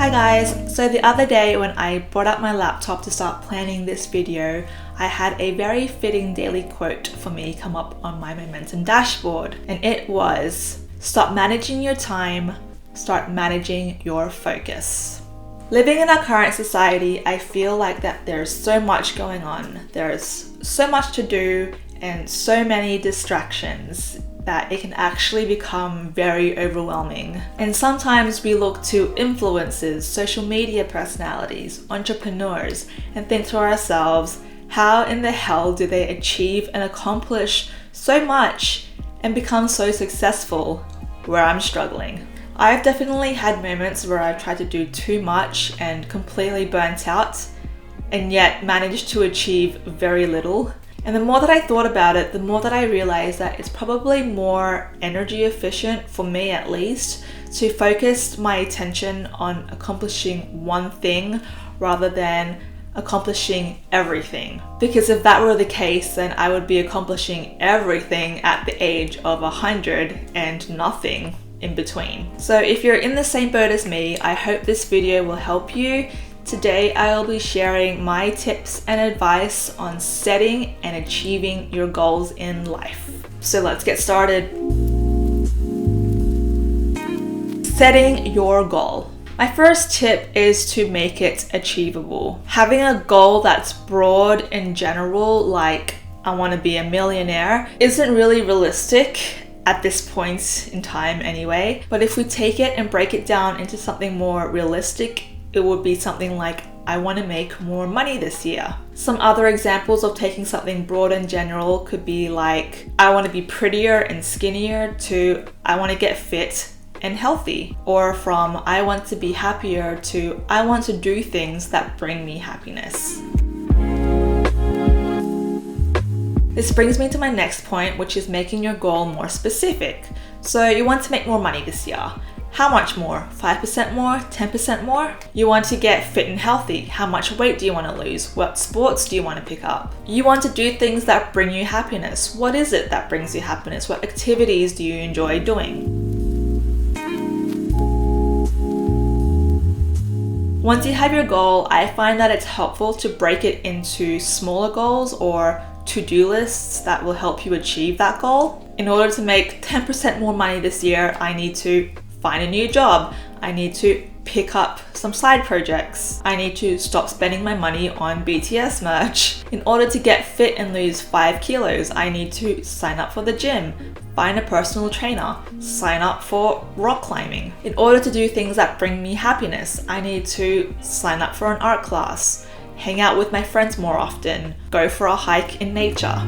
Hi guys, so the other day when I brought up my laptop to start planning this video, I had a very fitting daily quote for me come up on my momentum dashboard, and it was, "Stop managing your time, start managing your focus." Living in our current society, I feel like that there's so much going on. There's so much to do and so many distractions that it can actually become very overwhelming. And sometimes we look to influencers, social media personalities, entrepreneurs, and think to ourselves, how in the hell do they achieve and accomplish so much and become so successful where I'm struggling? I've definitely had moments where I've tried to do too much and completely burnt out, and yet managed to achieve very little. And the more that I thought about it, the more that I realized that it's probably more energy efficient, for me at least, to focus my attention on accomplishing one thing rather than accomplishing everything. Because if that were the case, then I would be accomplishing everything at the age of 100 and nothing in between. So if you're in the same boat as me, I hope this video will help you. Today, I'll be sharing my tips and advice on setting and achieving your goals in life. So let's get started. Setting your goal. My first tip is to make it achievable. Having a goal that's broad and general, like I want to be a millionaire, isn't really realistic at this point in time anyway. But if we take it and break it down into something more realistic, it would be something like, I want to make more money this year. Some other examples of taking something broad and general could be like, I want to be prettier and skinnier, to I want to get fit and healthy. Or from I want to be happier to I want to do things that bring me happiness. This brings me to my next point, which is making your goal more specific. So you want to make more money this year. How much more? 5% more? 10% more? You want to get fit and healthy. How much weight do you want to lose? What sports do you want to pick up? You want to do things that bring you happiness. What is it that brings you happiness? What activities do you enjoy doing? Once you have your goal, I find that it's helpful to break it into smaller goals or to-do lists that will help you achieve that goal. In order to make 10% more money this year, I need to find a new job. I need to pick up some side projects. I need to stop spending my money on BTS merch. In order to get fit and lose 5 kilos, I need to sign up for the gym, find a personal trainer, sign up for rock climbing. In order to do things that bring me happiness, I need to sign up for an art class, hang out with my friends more often, go for a hike in nature.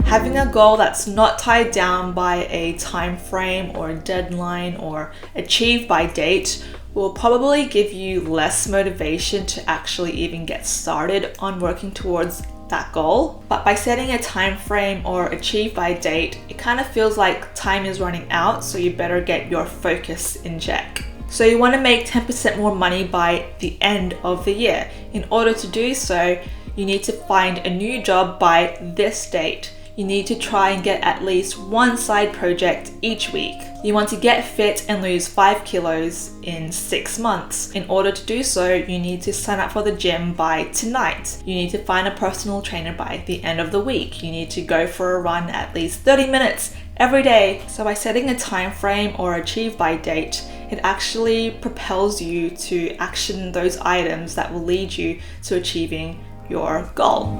Having a goal that's not tied down by a time frame or a deadline or achieved by date will probably give you less motivation to actually even get started on working towards that goal. But by setting a time frame or achieved by date, it kind of feels like time is running out, so you better get your focus in check. So you want to make 10% more money by the end of the year. In order to do so, you need to find a new job by this date. You need to try and get at least one side project each week. You want to get fit and lose 5 kilos in 6 months. In order to do so, you need to sign up for the gym by tonight. You need to find a personal trainer by the end of the week. You need to go for a run at least 30 minutes every day. So by setting a time frame or achieve by date, it actually propels you to action those items that will lead you to achieving your goal.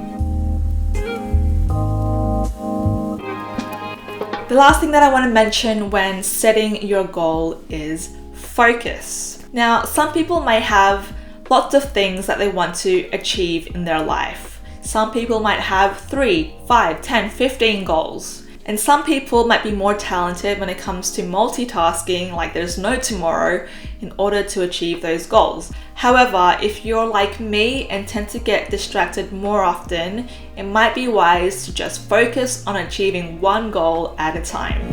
The last thing that I want to mention when setting your goal is focus. Now, some people might have lots of things that they want to achieve in their life. Some people might have 3, 5, 10, 15 goals. And some people might be more talented when it comes to multitasking, like there's no tomorrow, in order to achieve those goals. However, if you're like me and tend to get distracted more often, it might be wise to just focus on achieving one goal at a time.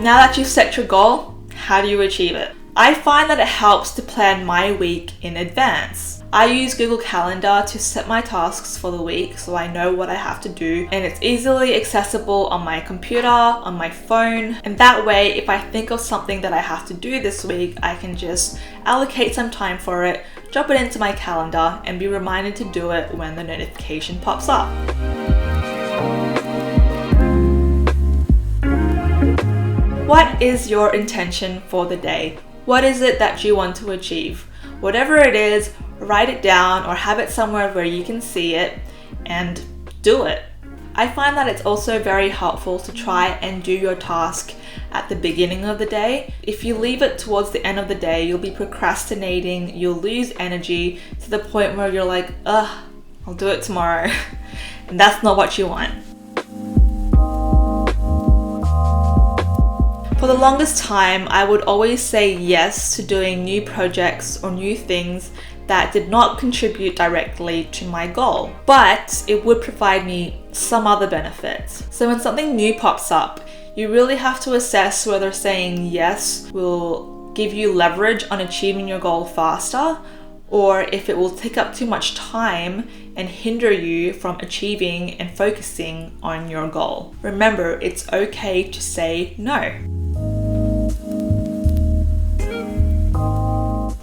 Now that you've set your goal, how do you achieve it? I find that it helps to plan my week in advance. I use Google Calendar to set my tasks for the week so I know what I have to do, and it's easily accessible on my computer, on my phone, and that way if I think of something that I have to do this week, I can just allocate some time for it, drop it into my calendar, and be reminded to do it when the notification pops up. What is your intention for the day? What is it that you want to achieve? Whatever it is, write it down or have it somewhere where you can see it and do it. I find that it's also very helpful to try and do your task at the beginning of the day. If you leave it towards the end of the day, you'll be procrastinating, you'll lose energy to the point where you're like, ugh, I'll do it tomorrow. And that's not what you want. For the longest time, I would always say yes to doing new projects or new things that did not contribute directly to my goal, but it would provide me some other benefits. So when something new pops up, you really have to assess whether saying yes will give you leverage on achieving your goal faster, or if it will take up too much time and hinder you from achieving and focusing on your goal. Remember, it's okay to say no.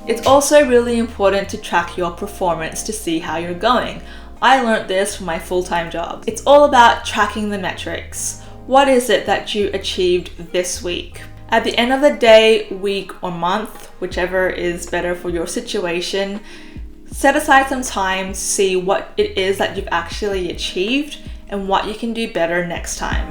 It's also really important to track your performance to see how you're going. I learned this from my full-time job. It's all about tracking the metrics. What is it that you achieved this week? At the end of the day, week, or month, whichever is better for your situation, set aside some time to see what it is that you've actually achieved and what you can do better next time.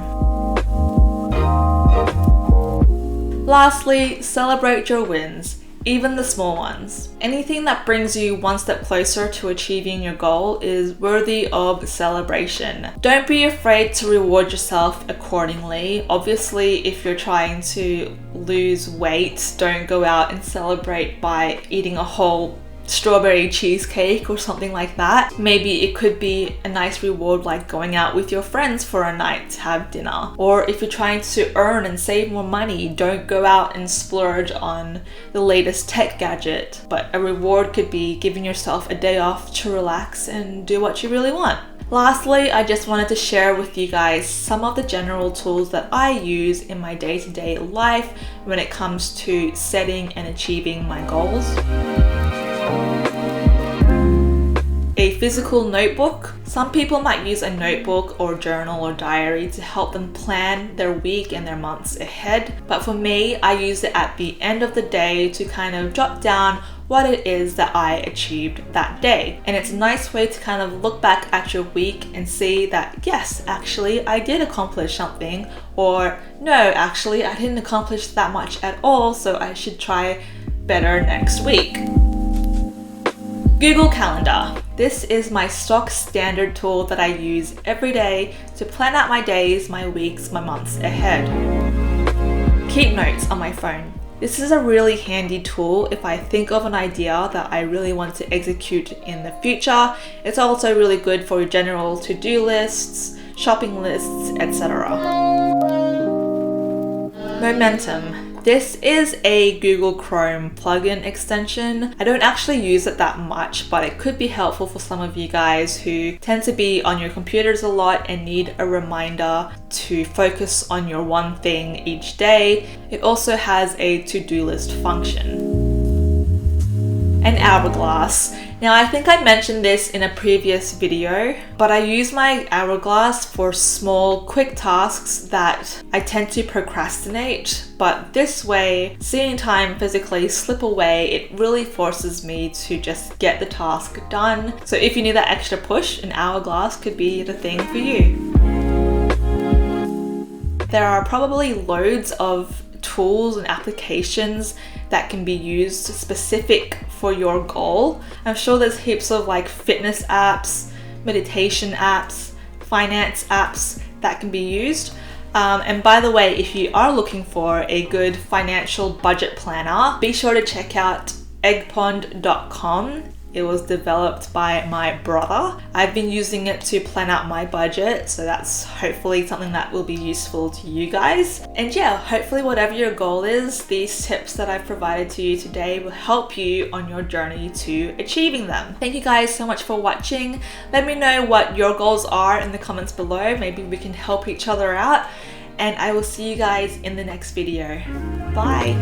Lastly, celebrate your wins. Even the small ones. Anything that brings you one step closer to achieving your goal is worthy of celebration. Don't be afraid to reward yourself accordingly. Obviously, if you're trying to lose weight, don't go out and celebrate by eating a whole strawberry cheesecake or something like that. Maybe it could be a nice reward like going out with your friends for a night to have dinner. Or if you're trying to earn and save more money, don't go out and splurge on the latest tech gadget. But a reward could be giving yourself a day off to relax and do what you really want. Lastly, I just wanted to share with you guys some of the general tools that I use in my day-to-day life when it comes to setting and achieving my goals. A physical notebook. Some people might use a notebook or journal or diary to help them plan their week and their months ahead. But for me, I use it at the end of the day to kind of jot down what it is that I achieved that day. And it's a nice way to kind of look back at your week and see that, yes, actually, I did accomplish something, or no, actually, I didn't accomplish that much at all, so I should try better next week. Google Calendar. This is my stock standard tool that I use every day to plan out my days, my weeks, my months ahead. Keep notes on my phone. This is a really handy tool if I think of an idea that I really want to execute in the future. It's also really good for your general to-do lists, shopping lists, etc. Momentum. This is a Google Chrome plugin extension. I don't actually use it that much, but it could be helpful for some of you guys who tend to be on your computers a lot and need a reminder to focus on your one thing each day. It also has a to-do list function. An hourglass. Now, I think I mentioned this in a previous video, but I use my hourglass for small, quick tasks that I tend to procrastinate. But this way, seeing time physically slip away, it really forces me to just get the task done. So if you need that extra push, an hourglass could be the thing for you. There are probably loads of tools and applications that can be used specific for your goal. I'm sure there's heaps of like fitness apps, meditation apps, finance apps that can be used. And by the way, if you are looking for a good financial budget planner, be sure to check out eggpond.com. It was developed by my brother. I've been using it to plan out my budget, so that's hopefully something that will be useful to you guys. And yeah, hopefully whatever your goal is, these tips that I've provided to you today will help you on your journey to achieving them. Thank you guys so much for watching. Let me know what your goals are in the comments below. Maybe we can help each other out. And I will see you guys in the next video. Bye!